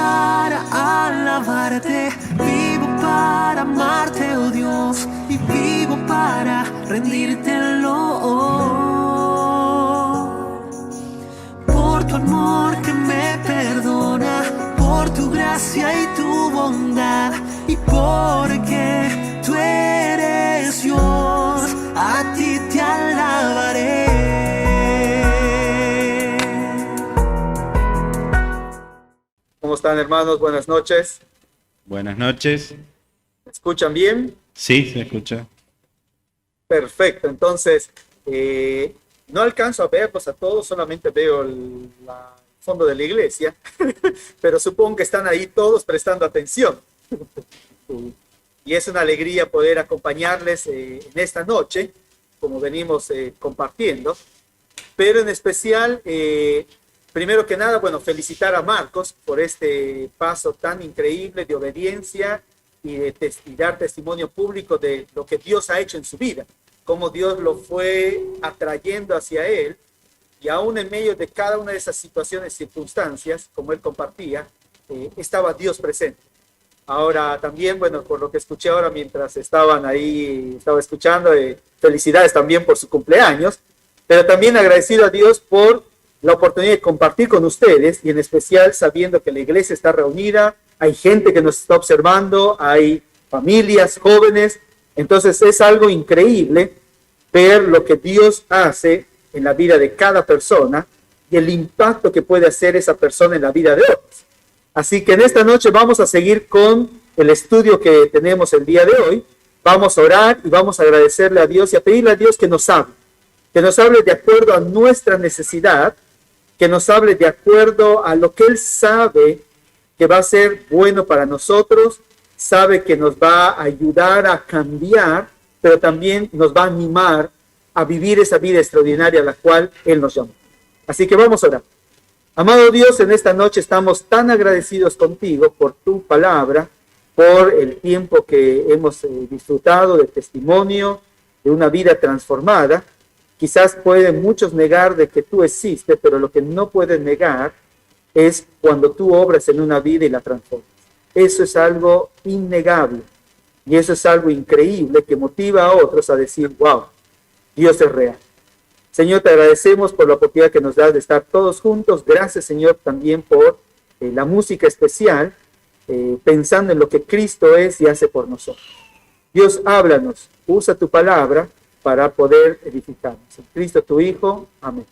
para alabarte, vivo para amarte, oh Dios, y vivo para rendírtelo. Por tu amor que me perdona, por tu gracia y tu bondad, y porque tú eres Dios, a ti te alabaré. ¿Cómo están, hermanos? Buenas noches. Buenas noches. ¿Me escuchan bien? Sí, se escucha. Perfecto. Entonces, no alcanzo a verlos a todos, solamente veo el fondo de la iglesia, pero supongo que están ahí todos prestando atención. Y es una alegría poder acompañarles en esta noche, como venimos compartiendo. Pero en especial, primero que nada, bueno, felicitar a Marcos por este paso tan increíble de obediencia y dar testimonio público de lo que Dios ha hecho en su vida, cómo Dios lo fue atrayendo hacia él, y aún en medio de cada una de esas situaciones, circunstancias, como él compartía, estaba Dios presente. Ahora también, bueno, por lo que escuché ahora mientras estaban ahí, estaba escuchando, felicidades también por su cumpleaños, pero también agradecido a Dios por la oportunidad de compartir con ustedes, y en especial sabiendo que la iglesia está reunida, hay gente que nos está observando, hay familias, jóvenes. Entonces es algo increíble ver lo que Dios hace en la vida de cada persona y el impacto que puede hacer esa persona en la vida de otros. Así que en esta noche vamos a seguir con el estudio que tenemos el día de hoy. Vamos a orar y vamos a agradecerle a Dios y a pedirle a Dios que nos hable de acuerdo a nuestra necesidad, que nos hable de acuerdo a lo que Él sabe que va a ser bueno para nosotros, sabe que nos va a ayudar a cambiar, pero también nos va a animar a vivir esa vida extraordinaria a la cual Él nos llamó. Así que vamos a orar. Amado Dios, en esta noche estamos tan agradecidos contigo por tu palabra, por el tiempo que hemos disfrutado de testimonio, de una vida transformada. Quizás pueden muchos negar de que tú existes, pero lo que no pueden negar es cuando tú obras en una vida y la transformas. Eso es algo innegable y eso es algo increíble que motiva a otros a decir, wow, Dios es real. Señor, te agradecemos por la oportunidad que nos das de estar todos juntos. Gracias, Señor, también por la música especial, pensando en lo que Cristo es y hace por nosotros. Dios, háblanos, usa tu palabra para poder edificarnos. En Cristo, tu Hijo. Amén.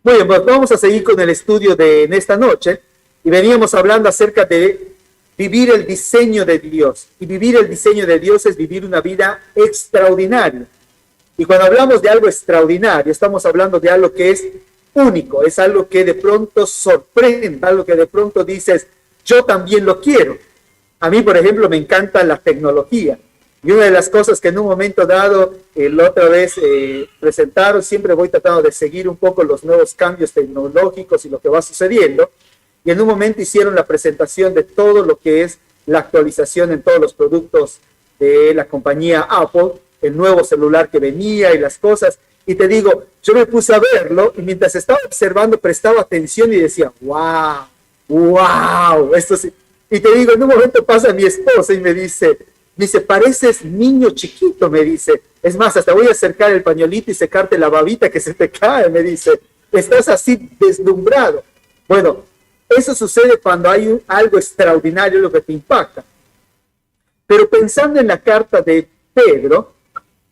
Muy bien, pues vamos a seguir con el estudio de en esta noche. Y veníamos hablando acerca de vivir el diseño de Dios. Y vivir el diseño de Dios es vivir una vida extraordinaria. Y cuando hablamos de algo extraordinario, estamos hablando de algo que es único. Es algo que de pronto sorprende, algo que de pronto dices, yo también lo quiero. A mí, por ejemplo, me encanta la tecnología. Y una de las cosas que en un momento dado, la otra vez presentaron, siempre voy tratando de seguir un poco los nuevos cambios tecnológicos y lo que va sucediendo. Y en un momento hicieron la presentación de todo lo que es la actualización en todos los productos de la compañía Apple, el nuevo celular que venía y las cosas. Y te digo, yo me puse a verlo y mientras estaba observando prestaba atención y decía, wow, esto sí. Y te digo, en un momento pasa mi esposa y me dice, pareces niño chiquito, me dice. Es más, hasta voy a acercar el pañuelito y secarte la babita que se te cae, me dice. Estás así deslumbrado. Bueno, eso sucede cuando hay algo extraordinario, lo que te impacta. Pero pensando en la carta de Pedro,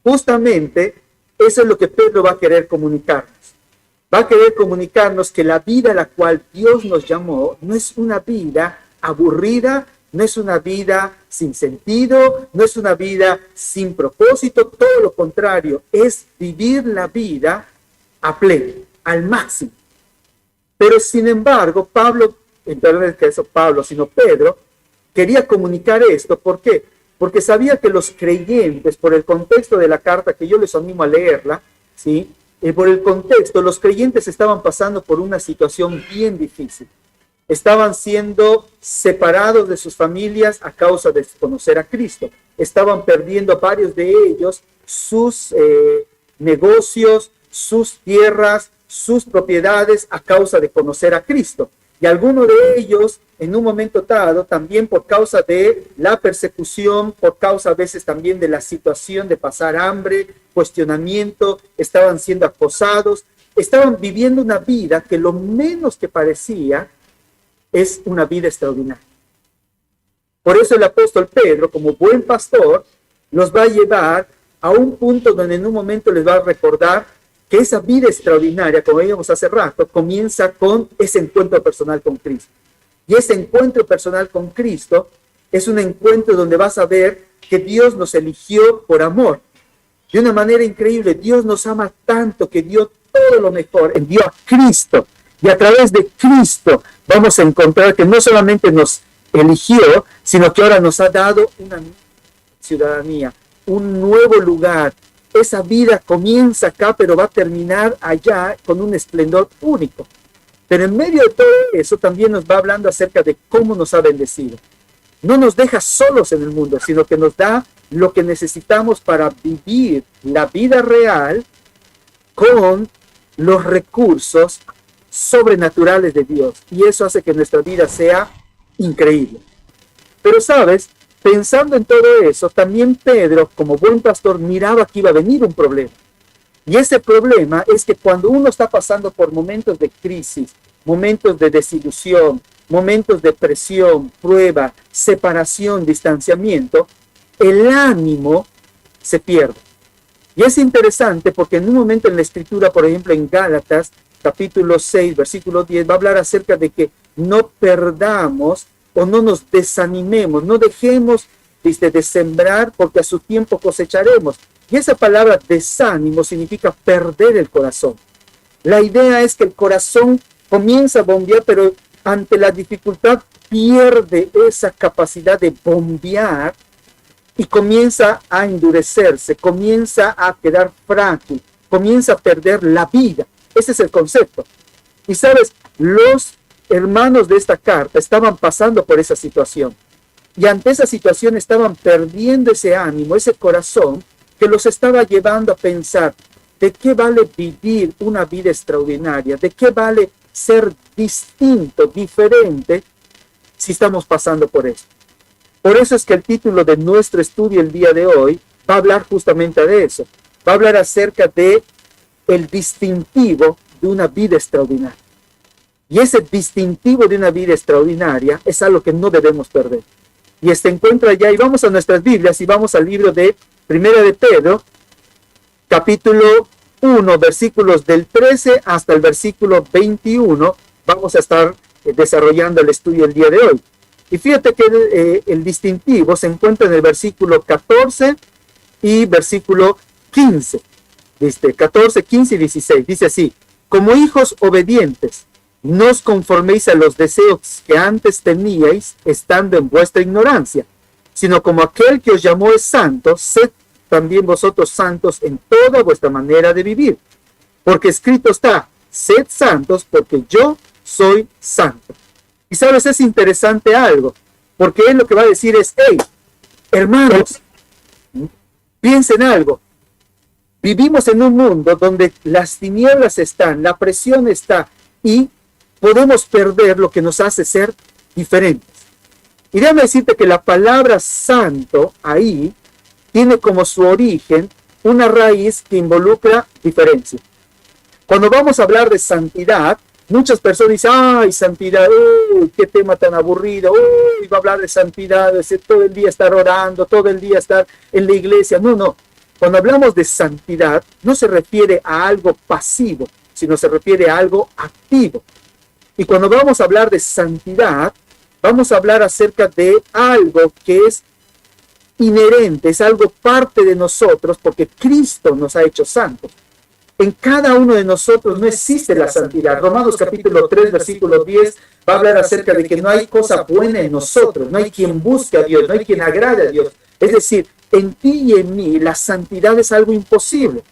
justamente eso es lo que Pedro va a querer comunicarnos. Va a querer comunicarnos que la vida a la cual Dios nos llamó no es una vida aburrida, no es una vida sin sentido, no es una vida sin propósito, todo lo contrario, es vivir la vida a pleno, al máximo. Pero sin embargo, Pedro quería comunicar esto. ¿Por qué? Porque sabía que los creyentes, por el contexto de la carta, que yo les animo a leerla, ¿sí? Por el contexto, los creyentes estaban pasando por una situación bien difícil. Estaban siendo separados de sus familias a causa de conocer a Cristo. Estaban perdiendo a varios de ellos sus negocios, sus tierras, sus propiedades a causa de conocer a Cristo. Y algunos de ellos, en un momento dado, también por causa de la persecución, por causa a veces también de la situación de pasar hambre, cuestionamiento, estaban siendo acosados, estaban viviendo una vida que lo menos que parecía es una vida extraordinaria. Por eso el apóstol Pedro, como buen pastor, los va a llevar a un punto donde en un momento les va a recordar que esa vida extraordinaria, como veíamos hace rato, comienza con ese encuentro personal con Cristo. Y ese encuentro personal con Cristo es un encuentro donde vas a ver que Dios nos eligió por amor. De una manera increíble, Dios nos ama tanto que dio todo lo mejor, envió a Cristo. Y a través de Cristo vamos a encontrar que no solamente nos eligió, sino que ahora nos ha dado una ciudadanía, un nuevo lugar. Esa vida comienza acá, pero va a terminar allá con un esplendor único. Pero en medio de todo eso también nos va hablando acerca de cómo nos ha bendecido. No nos deja solos en el mundo, sino que nos da lo que necesitamos para vivir la vida real con los recursos sobrenaturales de Dios. Y eso hace que nuestra vida sea increíble. Pero sabes, pensando en todo eso, también Pedro, como buen pastor, miraba que iba a venir un problema. Y ese problema es que cuando uno está pasando por momentos de crisis, momentos de desilusión, momentos de presión, prueba, separación, distanciamiento, el ánimo se pierde. Y es interesante porque en un momento en la escritura, por ejemplo en Gálatas, capítulo 6, versículo 10, va a hablar acerca de que no perdamos o no nos desanimemos, no dejemos de sembrar porque a su tiempo cosecharemos. Y esa palabra desánimo significa perder el corazón. La idea es que el corazón comienza a bombear, pero ante la dificultad pierde esa capacidad de bombear y comienza a endurecerse, comienza a quedar frágil, comienza a perder la vida. Ese es el concepto. Y sabes, los hermanos de esta carta estaban pasando por esa situación. Y ante esa situación estaban perdiendo ese ánimo, ese corazón que los estaba llevando a pensar, ¿de qué vale vivir una vida extraordinaria? ¿De qué vale ser distinto, diferente, si estamos pasando por esto? Por eso es que el título de nuestro estudio el día de hoy va a hablar justamente de eso. Va a hablar acerca de el distintivo de una vida extraordinaria. Y ese distintivo de una vida extraordinaria es algo que no debemos perder. Y este encuentro allá, y vamos a nuestras Biblias y vamos al libro de Primera de Pedro, capítulo 1, versículos del 13 hasta el versículo 21. Vamos a estar desarrollando el estudio el día de hoy. Y fíjate que el distintivo se encuentra en el versículo 14 y versículo 15. ¿Viste? 14, 15 y 16. Dice así: como hijos obedientes, no os conforméis a los deseos que antes teníais estando en vuestra ignorancia, sino como aquel que os llamó es santo, sed también vosotros santos en toda vuestra manera de vivir. Porque escrito está, sed santos porque yo soy santo. Y sabes, es interesante algo, porque él lo que va a decir es, hey, hermanos, piensen algo. Vivimos en un mundo donde las tinieblas están, la presión está, y podemos perder lo que nos hace ser diferentes. Y déjame decirte que la palabra santo ahí tiene como su origen una raíz que involucra diferencia. Cuando vamos a hablar de santidad, muchas personas dicen, ay, santidad, uy, qué tema tan aburrido, uy, va a hablar de santidad, todo el día estar orando, todo el día estar en la iglesia. No, no. Cuando hablamos de santidad, no se refiere a algo pasivo, sino se refiere a algo activo. Y cuando vamos a hablar de santidad, vamos a hablar acerca de algo que es inherente, es algo parte de nosotros, porque Cristo nos ha hecho santos. En cada uno de nosotros no existe la santidad. Romanos capítulo 3, versículo 10, va a hablar acerca de que no hay cosa buena en nosotros, no hay quien busque a Dios, no hay quien agrade a Dios. Es decir, en ti y en mí la santidad es algo imposible.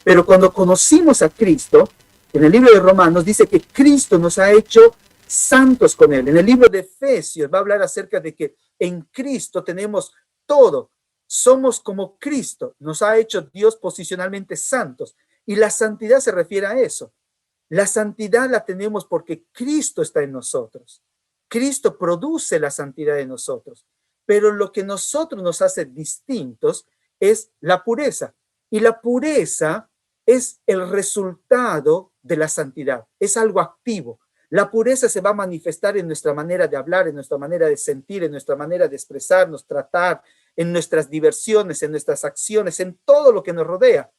Pero cuando conocimos a Cristo, en el libro de Romanos dice que Cristo nos ha hecho santos con Él. En el libro de Efesios va a hablar acerca de que en Cristo tenemos todo. Somos como Cristo. Nos ha hecho Dios posicionalmente santos. Y la santidad se refiere a eso. La santidad la tenemos porque Cristo está en nosotros. Cristo produce la santidad en nosotros. Pero lo que nosotros nos hace distintos es la pureza. Y la pureza es el resultado de la santidad. Es algo activo. La pureza se va a manifestar en nuestra manera de hablar, en nuestra manera de sentir, en nuestra manera de expresarnos, tratar, en nuestras diversiones, en nuestras acciones, en todo lo que nos rodea.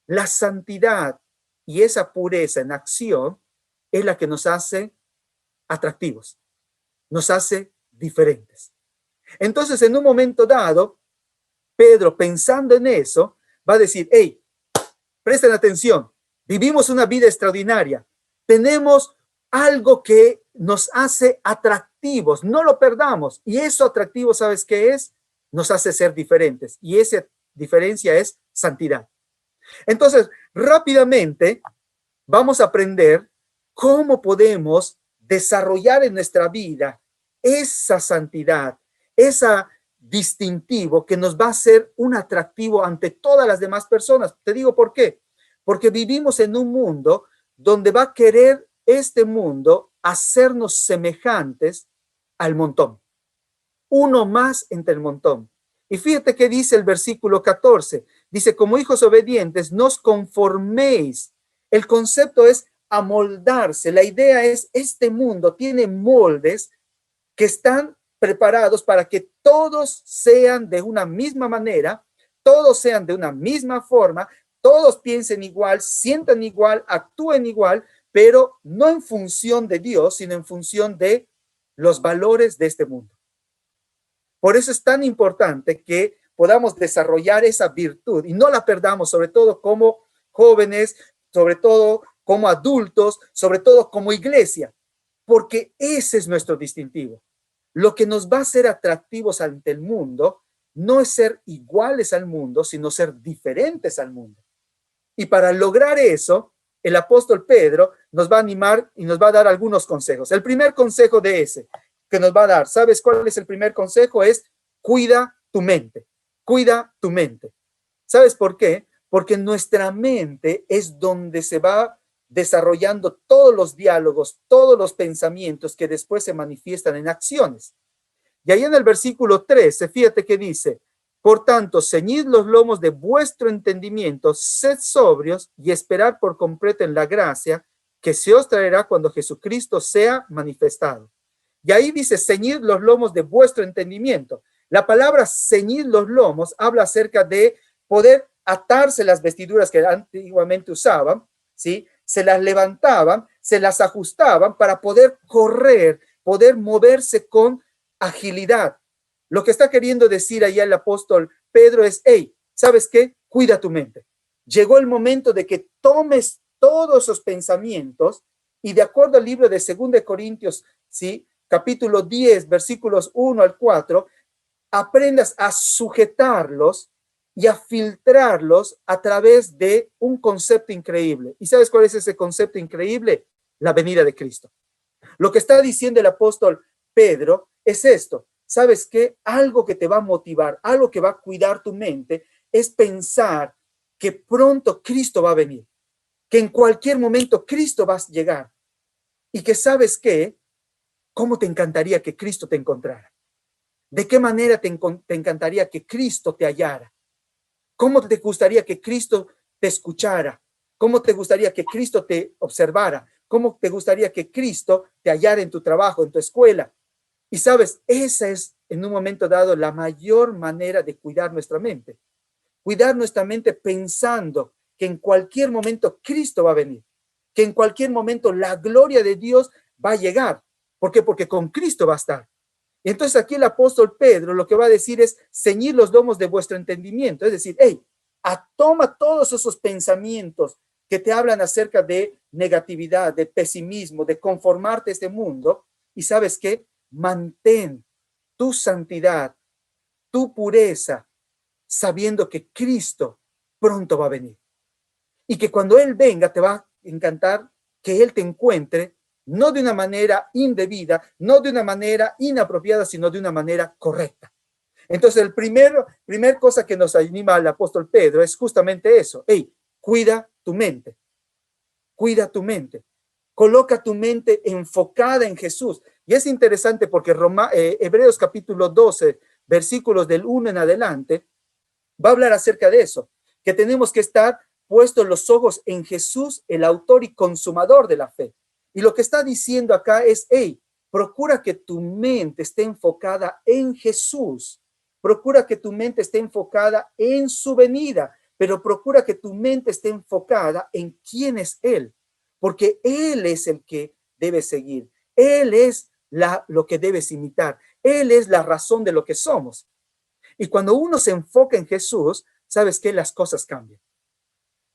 La santidad y esa pureza en acción es la que nos hace atractivos, nos hace diferentes. Entonces, en un momento dado, Pedro, pensando en eso, va a decir, hey, presten atención, vivimos una vida extraordinaria, tenemos algo que nos hace atractivos, no lo perdamos. Y eso atractivo, ¿sabes qué es? Nos hace ser diferentes. Y esa diferencia es santidad. Entonces, rápidamente vamos a aprender cómo podemos desarrollar en nuestra vida esa santidad, esa distintivo que nos va a ser un atractivo ante todas las demás personas. Te digo por qué. Porque vivimos en un mundo donde va a querer este mundo hacernos semejantes al montón. Uno más entre el montón. Y fíjate que dice el versículo 14. Dice, como hijos obedientes, no os conforméis. El concepto es amoldarse. La idea es, este mundo tiene moldes que están preparados para que todos sean de una misma manera, todos sean de una misma forma, todos piensen igual, sientan igual, actúen igual, pero no en función de Dios, sino en función de los valores de este mundo. Por eso es tan importante que podamos desarrollar esa virtud y no la perdamos, sobre todo como jóvenes, sobre todo como adultos, sobre todo como iglesia, porque ese es nuestro distintivo. Lo que nos va a hacer atractivos ante el mundo no es ser iguales al mundo, sino ser diferentes al mundo. Y para lograr eso, el apóstol Pedro nos va a animar y nos va a dar algunos consejos. El primer consejo de ese que nos va a dar, ¿sabes cuál es el primer consejo? Es cuida tu mente, cuida tu mente. ¿Sabes por qué? Porque nuestra mente es donde se va desarrollando todos los diálogos, todos los pensamientos que después se manifiestan en acciones. Y ahí en el versículo 13, fíjate que dice, por tanto, ceñid los lomos de vuestro entendimiento, sed sobrios y esperad por completo en la gracia que se os traerá cuando Jesucristo sea manifestado. Y ahí dice, ceñid los lomos de vuestro entendimiento. La palabra ceñid los lomos habla acerca de poder atarse las vestiduras que antiguamente usaban, ¿sí? Se las levantaban, se las ajustaban para poder correr, poder moverse con agilidad. Lo que está queriendo decir allá el apóstol Pedro es, hey, ¿sabes qué? Cuida tu mente. Llegó el momento de que tomes todos esos pensamientos y de acuerdo al libro de 2 Corintios, ¿sí? Capítulo 10, versículos 1 al 4, aprendas a sujetarlos y a filtrarlos a través de un concepto increíble. ¿Y sabes cuál es ese concepto increíble? La venida de Cristo. Lo que está diciendo el apóstol Pedro es esto. ¿Sabes qué? Algo que te va a motivar, algo que va a cuidar tu mente, es pensar que pronto Cristo va a venir, que en cualquier momento Cristo va a llegar y que ¿sabes qué? ¿Cómo te encantaría que Cristo te encontrara? ¿De qué manera te encantaría que Cristo te hallara? ¿Cómo te gustaría que Cristo te escuchara? ¿Cómo te gustaría que Cristo te observara? ¿Cómo te gustaría que Cristo te hallara en tu trabajo, en tu escuela? Y sabes, esa es en un momento dado la mayor manera de cuidar nuestra mente. Cuidar nuestra mente pensando que en cualquier momento Cristo va a venir, que en cualquier momento la gloria de Dios va a llegar. ¿Por qué? Porque con Cristo va a estar. Y entonces aquí el apóstol Pedro lo que va a decir es ceñir los lomos de vuestro entendimiento. Es decir, hey, toma todos esos pensamientos que te hablan acerca de negatividad, de pesimismo, de conformarte a este mundo. Y ¿sabes qué? Mantén tu santidad, tu pureza, sabiendo que Cristo pronto va a venir. Y que cuando Él venga te va a encantar que Él te encuentre no de una manera indebida, no de una manera inapropiada, sino de una manera correcta. Entonces, primer cosa que nos anima el apóstol Pedro es justamente eso. Hey, cuida tu mente. cuida tu mente. Coloca tu mente enfocada en Jesús. Y es interesante porque Hebreos capítulo 12, versículos del 1 en adelante, va a hablar acerca de eso, que tenemos que estar puestos los ojos en Jesús, el autor y consumador de la fe. Y lo que está diciendo acá es, hey, procura que tu mente esté enfocada en Jesús. Procura que tu mente esté enfocada en su venida, pero procura que tu mente esté enfocada en quién es Él, porque Él es el que debes seguir. Él es lo que debes imitar. Él es la razón de lo que somos. Y cuando uno se enfoca en Jesús, ¿sabes qué? Las cosas cambian.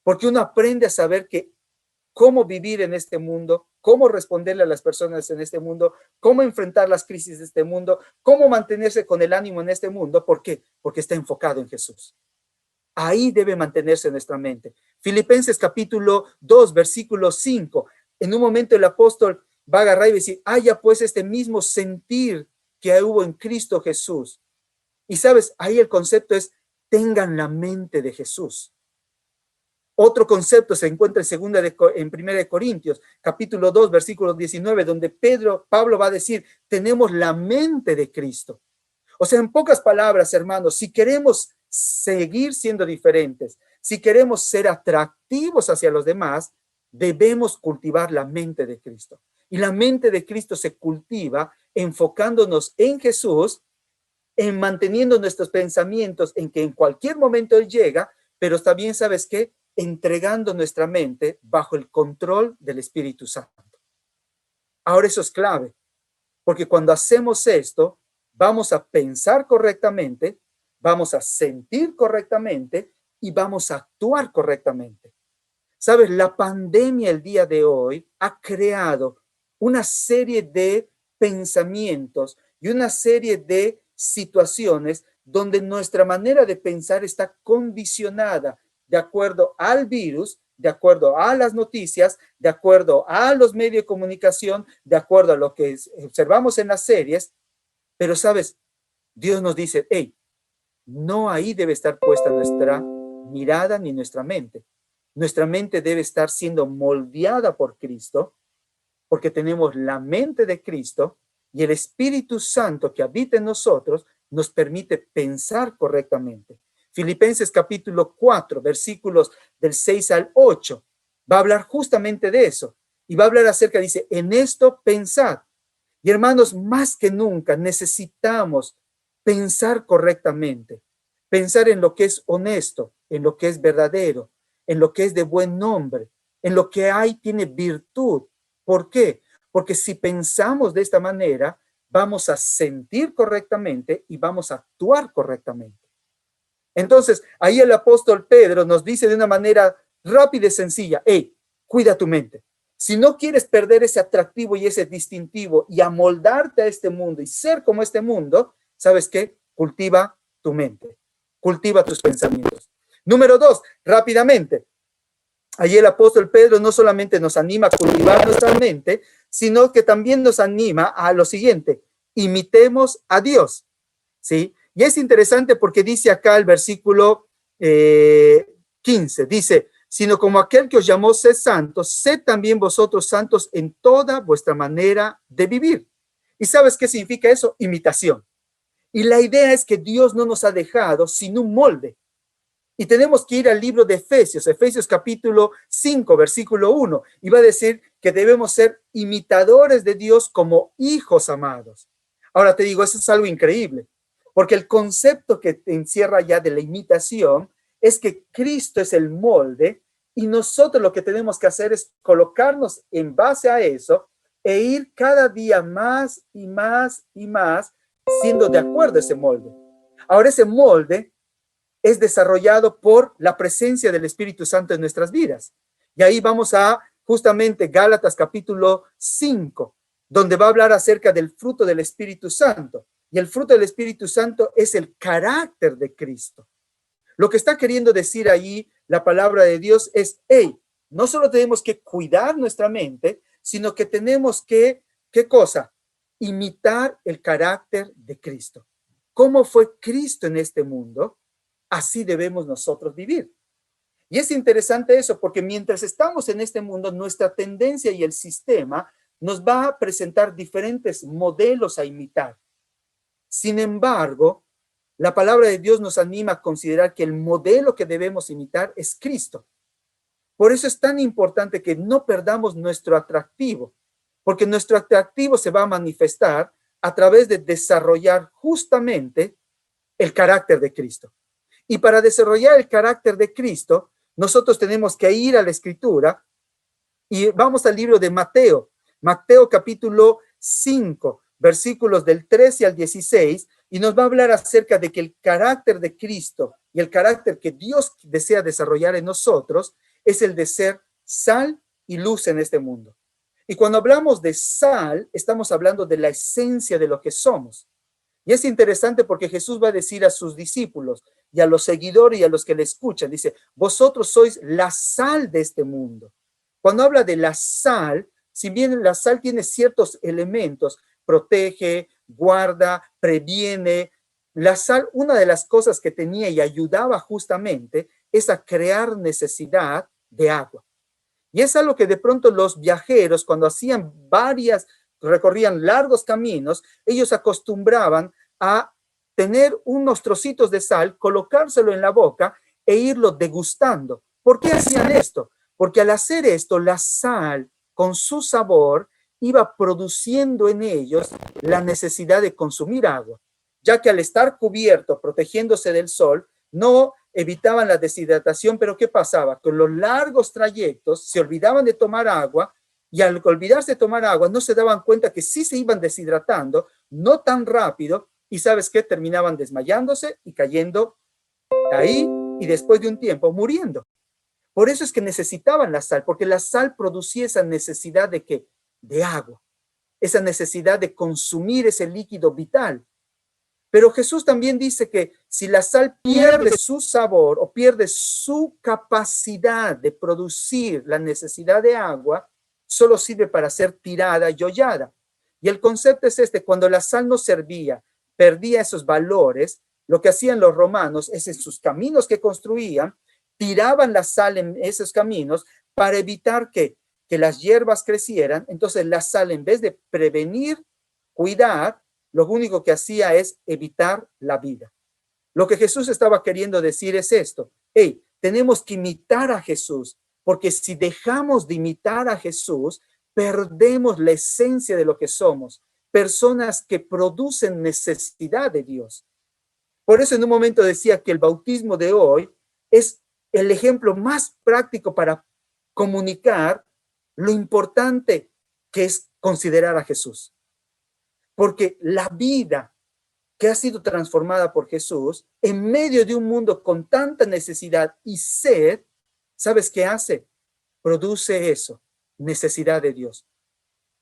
Porque uno aprende a saber que cómo vivir en este mundo, cómo responderle a las personas en este mundo, cómo enfrentar las crisis de este mundo, cómo mantenerse con el ánimo en este mundo. ¿Por qué? Porque está enfocado en Jesús. Ahí debe mantenerse nuestra mente. Filipenses capítulo 2, versículo 5. En un momento el apóstol va a agarrar y decir, haya pues este mismo sentir que hubo en Cristo Jesús. Y sabes, ahí el concepto es, tengan la mente de Jesús. Otro concepto se encuentra en 1 Corintios, capítulo 2, versículo 19, donde Pablo va a decir, tenemos la mente de Cristo. O sea, en pocas palabras, hermanos, si queremos seguir siendo diferentes, si queremos ser atractivos hacia los demás, debemos cultivar la mente de Cristo. Y la mente de Cristo se cultiva enfocándonos en Jesús, en manteniendo nuestros pensamientos en que en cualquier momento Él llega, pero también, ¿sabes qué? Entregando nuestra mente bajo el control del Espíritu Santo. Ahora eso es clave, porque cuando hacemos esto, vamos a pensar correctamente, vamos a sentir correctamente y vamos a actuar correctamente. ¿Sabes? La pandemia el día de hoy ha creado una serie de pensamientos y una serie de situaciones donde nuestra manera de pensar está condicionada de acuerdo al virus, de acuerdo a las noticias, de acuerdo a los medios de comunicación, de acuerdo a lo que observamos en las series. Pero, ¿sabes? Dios nos dice, hey, no ahí debe estar puesta nuestra mirada ni nuestra mente. Nuestra mente debe estar siendo moldeada por Cristo, porque tenemos la mente de Cristo y el Espíritu Santo que habita en nosotros nos permite pensar correctamente. Filipenses capítulo 4, versículos del 6 al 8, va a hablar justamente de eso. Y va a hablar acerca, dice, en esto pensad. Y hermanos, más que nunca necesitamos pensar correctamente. Pensar en lo que es honesto, en lo que es verdadero, en lo que es de buen nombre, en lo que tiene virtud. ¿Por qué? Porque si pensamos de esta manera, vamos a sentir correctamente y vamos a actuar correctamente. Entonces, ahí el apóstol Pedro nos dice de una manera rápida y sencilla, hey, cuida tu mente. Si no quieres perder ese atractivo y ese distintivo y amoldarte a este mundo y ser como este mundo, ¿sabes qué? Cultiva tu mente, cultiva tus pensamientos. Número 2, rápidamente. Ahí el apóstol Pedro no solamente nos anima a cultivar nuestra mente, sino que también nos anima a lo siguiente, imitemos a Dios, ¿sí? Y es interesante porque dice acá el versículo 15, dice, sino como aquel que os llamó sed santos, sed también vosotros santos en toda vuestra manera de vivir. ¿Y sabes qué significa eso? Imitación. Y la idea es que Dios no nos ha dejado sin un molde. Y tenemos que ir al libro de Efesios, Efesios capítulo 5, versículo 1, y va a decir que debemos ser imitadores de Dios como hijos amados. Ahora te digo, eso es algo increíble, porque el concepto que te encierra ya de la imitación es que Cristo es el molde y nosotros lo que tenemos que hacer es colocarnos en base a eso e ir cada día más y más y más siendo de acuerdo a ese molde. Ahora ese molde es desarrollado por la presencia del Espíritu Santo en nuestras vidas. Y ahí vamos a justamente Gálatas capítulo 5, donde va a hablar acerca del fruto del Espíritu Santo. Y el fruto del Espíritu Santo es el carácter de Cristo. Lo que está queriendo decir ahí la palabra de Dios es, hey, no solo tenemos que cuidar nuestra mente, sino que tenemos que, ¿qué cosa? Imitar el carácter de Cristo. ¿Cómo fue Cristo en este mundo? Así debemos nosotros vivir. Y es interesante eso, porque mientras estamos en este mundo, nuestra tendencia y el sistema nos va a presentar diferentes modelos a imitar. Sin embargo, la palabra de Dios nos anima a considerar que el modelo que debemos imitar es Cristo. Por eso es tan importante que no perdamos nuestro atractivo, porque nuestro atractivo se va a manifestar a través de desarrollar justamente el carácter de Cristo. Y para desarrollar el carácter de Cristo, nosotros tenemos que ir a la Escritura y vamos al libro de Mateo, Mateo capítulo 5, versículos del 13 al 16, y nos va a hablar acerca de que el carácter de Cristo y el carácter que Dios desea desarrollar en nosotros es el de ser sal y luz en este mundo. Y cuando hablamos de sal, estamos hablando de la esencia de lo que somos. Y es interesante porque Jesús va a decir a sus discípulos y a los seguidores y a los que le escuchan, dice, vosotros sois la sal de este mundo. Cuando habla de la sal, si bien la sal tiene ciertos elementos, protege, guarda, previene, la sal, una de las cosas que tenía y ayudaba justamente es a crear necesidad de agua. Y es algo que de pronto los viajeros, cuando recorrían largos caminos, ellos acostumbraban a tener unos trocitos de sal, colocárselo en la boca e irlo degustando. ¿Por qué hacían esto? Porque al hacer esto, la sal, con su sabor, iba produciendo en ellos la necesidad de consumir agua, ya que al estar cubierto, protegiéndose del sol, no evitaban la deshidratación, pero ¿qué pasaba? Con los largos trayectos se olvidaban de tomar agua y al olvidarse de tomar agua no se daban cuenta que sí se iban deshidratando, no tan rápido, y ¿sabes qué? Terminaban desmayándose y cayendo ahí y después de un tiempo muriendo. Por eso es que necesitaban la sal, porque la sal producía esa necesidad de ¿qué? De agua, esa necesidad de consumir ese líquido vital. Pero Jesús también dice que si la sal pierde su sabor o pierde su capacidad de producir la necesidad de agua, solo sirve para ser tirada y hollada. Y el concepto es este: cuando la sal no servía, perdía esos valores, lo que hacían los romanos es en sus caminos que construían, tiraban la sal en esos caminos para evitar que las hierbas crecieran. Entonces la sal, en vez de prevenir, cuidar, lo único que hacía es evitar la vida. Lo que Jesús estaba queriendo decir es esto: hey, tenemos que imitar a Jesús, porque si dejamos de imitar a Jesús, perdemos la esencia de lo que somos, personas que producen necesidad de Dios. Por eso en un momento decía que el bautismo de hoy es el ejemplo más práctico para comunicar lo importante que es considerar a Jesús. Porque la vida que ha sido transformada por Jesús, en medio de un mundo con tanta necesidad y sed, ¿sabes qué hace? Produce eso, necesidad de Dios.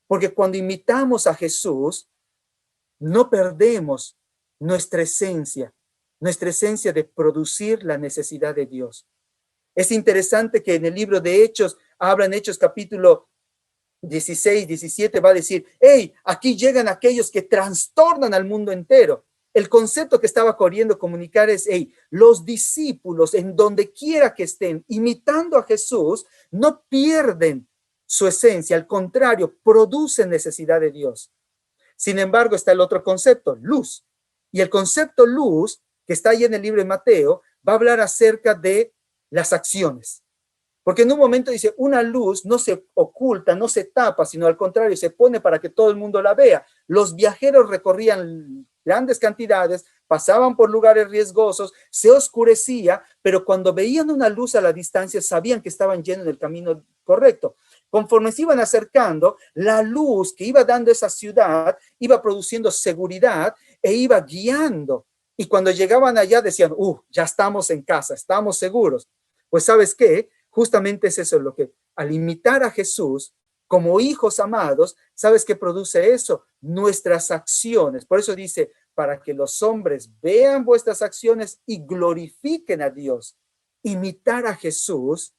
Porque cuando imitamos a Jesús, no perdemos nuestra esencia de producir la necesidad de Dios. Es interesante que en el libro de Hechos, habla en Hechos capítulo 16, 17, va a decir, hey, aquí llegan aquellos que trastornan al mundo entero. El concepto que estaba queriendo comunicar es, hey, los discípulos, en donde quiera que estén, imitando a Jesús, no pierden su esencia, al contrario, producen necesidad de Dios. Sin embargo, está el otro concepto, luz. Y el concepto luz, que está ahí en el libro de Mateo, va a hablar acerca de las acciones. Porque en un momento dice, una luz no se oculta, no se tapa, sino al contrario, se pone para que todo el mundo la vea. Los viajeros recorrían grandes cantidades, pasaban por lugares riesgosos, se oscurecía, pero cuando veían una luz a la distancia, sabían que estaban yendo en el camino correcto. Conforme se iban acercando, la luz que iba dando esa ciudad iba produciendo seguridad e iba guiando. Y cuando llegaban allá decían, ya estamos en casa, estamos seguros. Pues ¿sabes qué? Justamente es eso lo que, al imitar a Jesús como hijos amados, ¿sabes qué produce eso? Nuestras acciones. Por eso dice, para que los hombres vean vuestras acciones y glorifiquen a Dios. Imitar a Jesús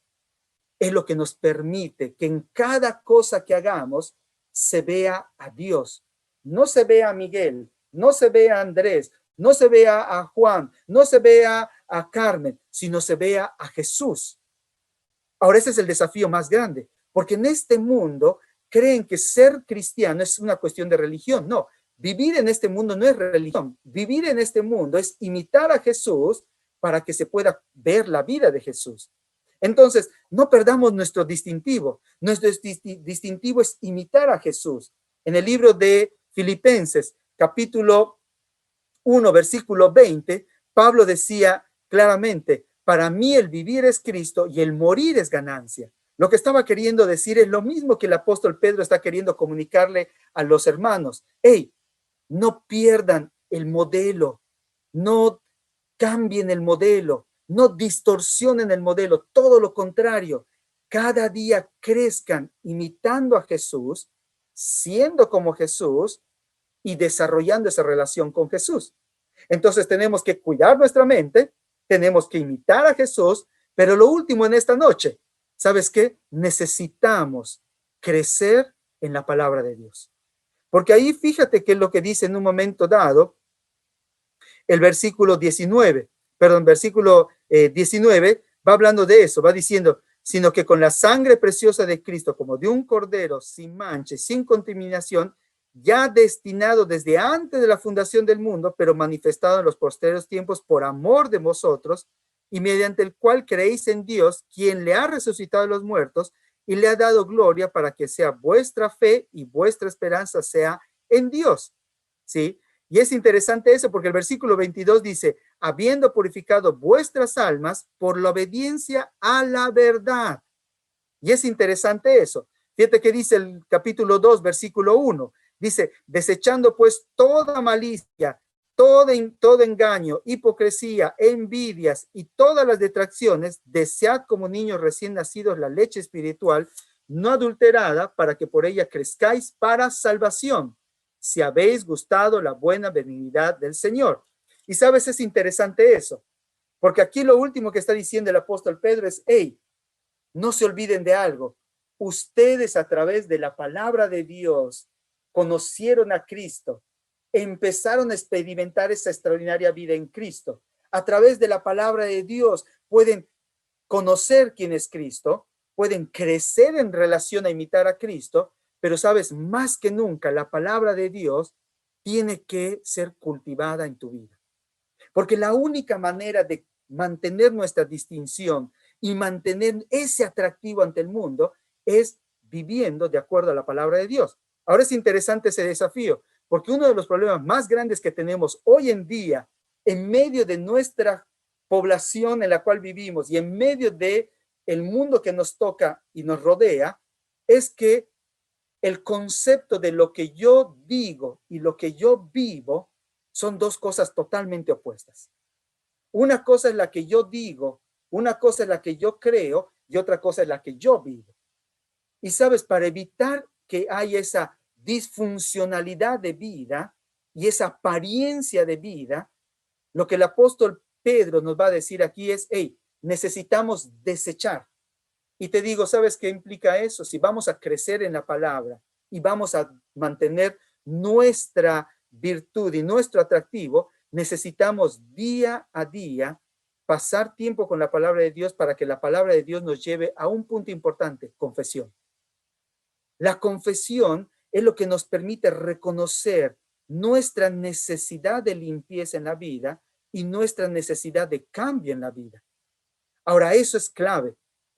es lo que nos permite que en cada cosa que hagamos se vea a Dios. No se vea a Miguel, no se vea a Andrés, no se vea a Juan, no se vea a Carmen, sino se vea a Jesús. Ahora ese es el desafío más grande, porque en este mundo creen que ser cristiano es una cuestión de religión. No, vivir en este mundo no es religión. Vivir en este mundo es imitar a Jesús para que se pueda ver la vida de Jesús. Entonces, no perdamos nuestro distintivo. Nuestro distintivo es imitar a Jesús. En el libro de Filipenses, capítulo 1, versículo 20, Pablo decía claramente, para mí el vivir es Cristo y el morir es ganancia. Lo que estaba queriendo decir es lo mismo que el apóstol Pedro está queriendo comunicarle a los hermanos. Hey, no pierdan el modelo, no cambien el modelo, no distorsionen el modelo, todo lo contrario. Cada día crezcan imitando a Jesús, siendo como Jesús y desarrollando esa relación con Jesús. Entonces tenemos que cuidar nuestra mente, tenemos que imitar a Jesús, pero lo último en esta noche, ¿sabes qué? Necesitamos crecer en la palabra de Dios. Porque ahí fíjate que es lo que dice en un momento dado el versículo 19 va hablando de eso, va diciendo, sino que con la sangre preciosa de Cristo, como de un cordero sin mancha, sin contaminación, ya destinado desde antes de la fundación del mundo, pero manifestado en los posteriores tiempos por amor de vosotros, y mediante el cual creéis en Dios, quien le ha resucitado de los muertos y le ha dado gloria para que sea vuestra fe y vuestra esperanza sea en Dios. ¿Sí? Y es interesante eso porque el versículo 22 dice, habiendo purificado vuestras almas por la obediencia a la verdad. Y es interesante eso. Fíjate que dice el capítulo 2, versículo 1. Dice, desechando pues toda malicia, todo engaño, hipocresía, envidias y todas las detracciones, desead como niños recién nacidos la leche espiritual, no adulterada, para que por ella crezcáis para salvación, si habéis gustado la buena benignidad del Señor. Y sabes, es interesante eso, porque aquí lo último que está diciendo el apóstol Pedro es, hey, no se olviden de algo. Ustedes a través de la palabra de Dios conocieron a Cristo, empezaron a experimentar esa extraordinaria vida en Cristo. A través de la palabra de Dios pueden conocer quién es Cristo, pueden crecer en relación a imitar a Cristo, pero sabes, más que nunca la palabra de Dios tiene que ser cultivada en tu vida. Porque la única manera de mantener nuestra distinción y mantener ese atractivo ante el mundo es viviendo de acuerdo a la palabra de Dios. Ahora es interesante ese desafío, porque uno de los problemas más grandes que tenemos hoy en día, en medio de nuestra población en la cual vivimos y en medio de el mundo que nos toca y nos rodea, es que el concepto de lo que yo digo y lo que yo vivo son dos cosas totalmente opuestas. Una cosa es la que yo digo, una cosa es la que yo creo y otra cosa es la que yo vivo. Y sabes, para evitar que haya esa disfuncionalidad de vida y esa apariencia de vida, lo que el apóstol Pedro nos va a decir aquí es, hey, necesitamos desechar. Y te digo, ¿sabes qué implica eso? Si vamos a crecer en la palabra y vamos a mantener nuestra virtud y nuestro atractivo, necesitamos día a día pasar tiempo con la palabra de Dios para que la palabra de Dios nos lleve a un punto importante, confesión. La confesión es lo que nos permite reconocer nuestra necesidad de limpieza en la vida y nuestra necesidad de cambio en la vida. Ahora, eso es clave,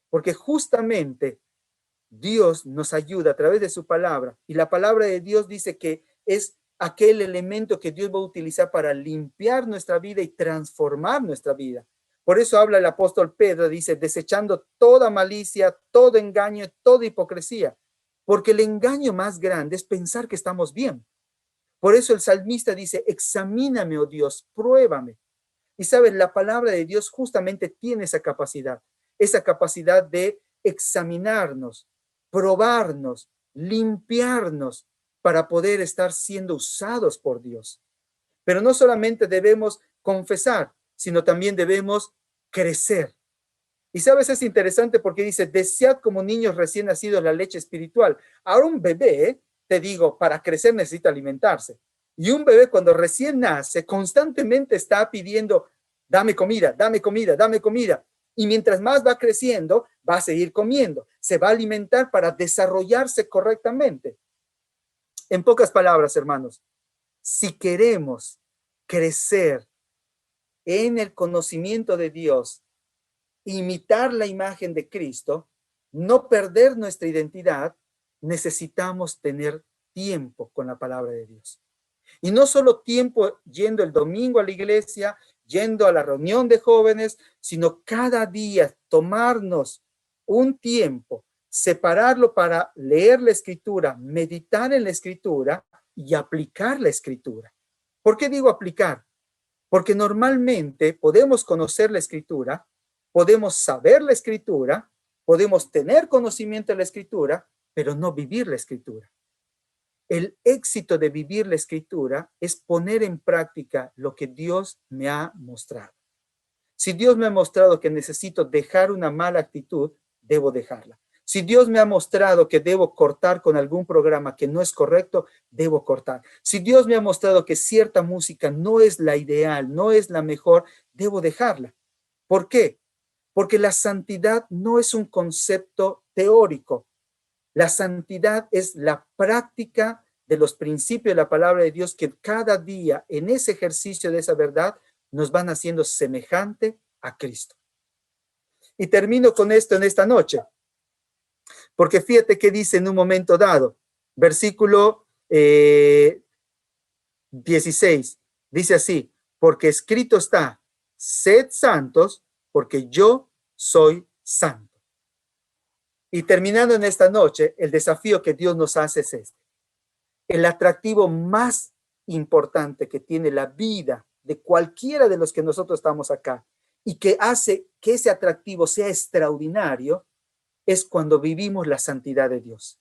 porque justamente Dios nos ayuda a través de su palabra, y la palabra de Dios dice que es aquel elemento que Dios va a utilizar para limpiar nuestra vida y transformar nuestra vida. Por eso habla el apóstol Pedro, dice, desechando toda malicia, todo engaño, toda hipocresía, porque el engaño más grande es pensar que estamos bien. Por eso el salmista dice, examíname, oh Dios, pruébame. Y sabes, la palabra de Dios justamente tiene esa capacidad de examinarnos, probarnos, limpiarnos para poder estar siendo usados por Dios. Pero no solamente debemos confesar, sino también debemos crecer. Y sabes, es interesante porque dice, desead como niños recién nacidos la leche espiritual. Ahora un bebé, te digo, para crecer necesita alimentarse. Y un bebé cuando recién nace constantemente está pidiendo, dame comida, dame comida, dame comida. Y mientras más va creciendo, va a seguir comiendo, se va a alimentar para desarrollarse correctamente. En pocas palabras, hermanos, si queremos crecer en el conocimiento de Dios, imitar la imagen de Cristo, no perder nuestra identidad, necesitamos tener tiempo con la palabra de Dios. Y no solo tiempo yendo el domingo a la iglesia, yendo a la reunión de jóvenes, sino cada día tomarnos un tiempo, separarlo para leer la escritura, meditar en la escritura y aplicar la escritura. ¿Por qué digo aplicar? Porque normalmente podemos conocer la escritura, podemos saber la escritura, podemos tener conocimiento de la escritura, pero no vivir la escritura. El éxito de vivir la escritura es poner en práctica lo que Dios me ha mostrado. Si Dios me ha mostrado que necesito dejar una mala actitud, debo dejarla. Si Dios me ha mostrado que debo cortar con algún programa que no es correcto, debo cortar. Si Dios me ha mostrado que cierta música no es la ideal, no es la mejor, debo dejarla. ¿Por qué? Porque la santidad no es un concepto teórico. La santidad es la práctica de los principios de la palabra de Dios que cada día en ese ejercicio de esa verdad nos van haciendo semejante a Cristo. Y termino con esto en esta noche, porque fíjate que dice en un momento dado, versículo 16, dice así, porque escrito está, sed santos, porque yo soy santo. Y terminando en esta noche, el desafío que Dios nos hace es este. El atractivo más importante que tiene la vida de cualquiera de los que nosotros estamos acá y que hace que ese atractivo sea extraordinario es cuando vivimos la santidad de Dios.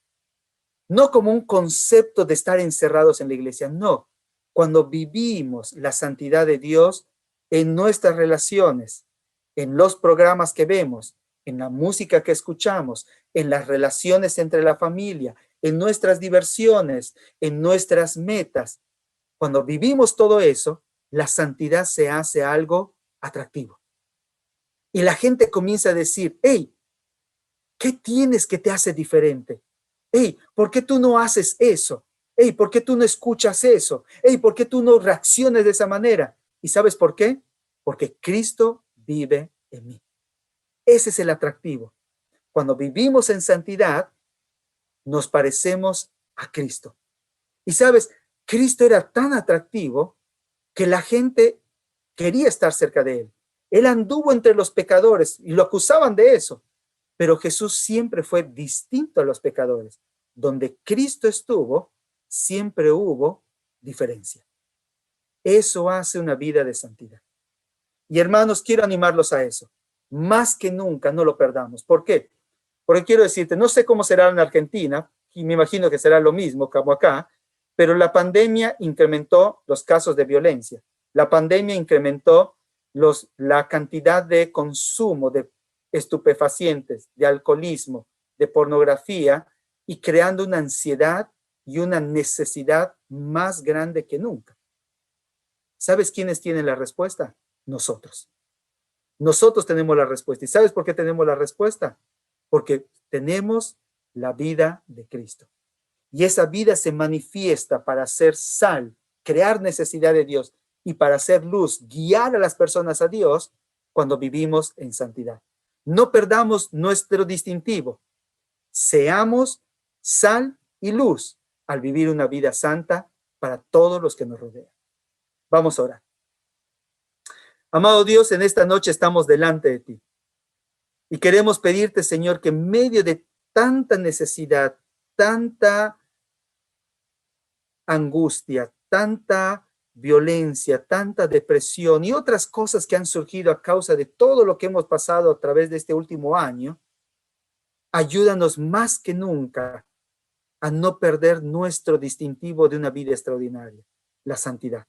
No como un concepto de estar encerrados en la iglesia, no. Cuando vivimos la santidad de Dios en nuestras relaciones, en los programas que vemos, en la música que escuchamos, en las relaciones entre la familia, en nuestras diversiones, en nuestras metas. Cuando vivimos todo eso, la santidad se hace algo atractivo. Y la gente comienza a decir, hey, ¿qué tienes que te hace diferente? Hey, ¿por qué tú no haces eso? Hey, ¿por qué tú no escuchas eso? Hey, ¿por qué tú no reaccionas de esa manera? ¿Y sabes por qué? Porque Cristo vive en mí. Ese es el atractivo. Cuando vivimos en santidad, nos parecemos a Cristo. Y sabes, Cristo era tan atractivo que la gente quería estar cerca de él. Él anduvo entre los pecadores y lo acusaban de eso. Pero Jesús siempre fue distinto a los pecadores. Donde Cristo estuvo, siempre hubo diferencia. Eso hace una vida de santidad. Y hermanos, quiero animarlos a eso. Más que nunca no lo perdamos. ¿Por qué? Porque quiero decirte, no sé cómo será en Argentina, y me imagino que será lo mismo como acá, pero la pandemia incrementó los casos de violencia. La pandemia incrementó la cantidad de consumo de estupefacientes, de alcoholismo, de pornografía, y creando una ansiedad y una necesidad más grande que nunca. ¿Sabes quiénes tienen la respuesta? Nosotros. Nosotros tenemos la respuesta. ¿Y sabes por qué tenemos la respuesta? Porque tenemos la vida de Cristo. Y esa vida se manifiesta para hacer sal, crear necesidad de Dios y para hacer luz, guiar a las personas a Dios cuando vivimos en santidad. No perdamos nuestro distintivo. Seamos sal y luz al vivir una vida santa para todos los que nos rodean. Vamos a orar. Amado Dios, en esta noche estamos delante de ti y queremos pedirte, Señor, que en medio de tanta necesidad, tanta angustia, tanta violencia, tanta depresión y otras cosas que han surgido a causa de todo lo que hemos pasado a través de este último año, ayúdanos más que nunca a no perder nuestro distintivo de una vida extraordinaria, la santidad.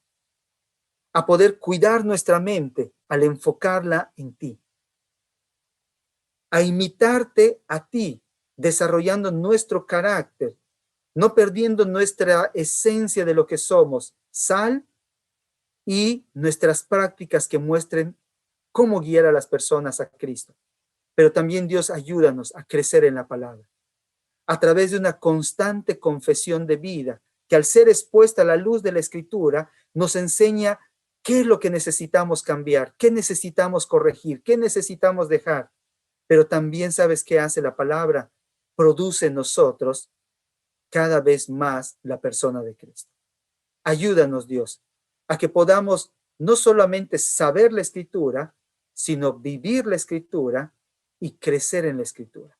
A poder cuidar nuestra mente al enfocarla en ti. A imitarte a ti, desarrollando nuestro carácter, no perdiendo nuestra esencia de lo que somos, sal, y nuestras prácticas que muestren cómo guiar a las personas a Cristo. pero también Dios ayúdanos a crecer en la palabra, a través de una constante confesión de vida, que al ser expuesta a la luz de la Escritura, nos enseña qué es lo que necesitamos cambiar, qué necesitamos corregir, qué necesitamos dejar. Pero también sabes qué hace la palabra, produce en nosotros cada vez más la persona de Cristo. Ayúdanos, Dios, a que podamos no solamente saber la Escritura, sino vivir la Escritura y crecer en la Escritura.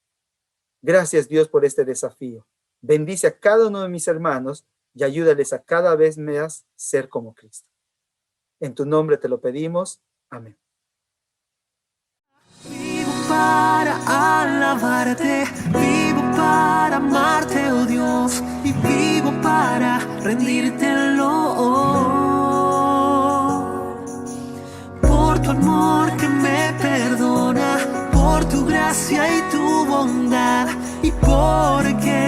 Gracias, Dios, por este desafío. Bendice a cada uno de mis hermanos y ayúdales a cada vez más ser como Cristo. En tu nombre te lo pedimos. Amén. Vivo para alabarte, vivo para amarte, oh Dios, y vivo para rendírtelo. Por tu amor que me perdona, por tu gracia y tu bondad, y porque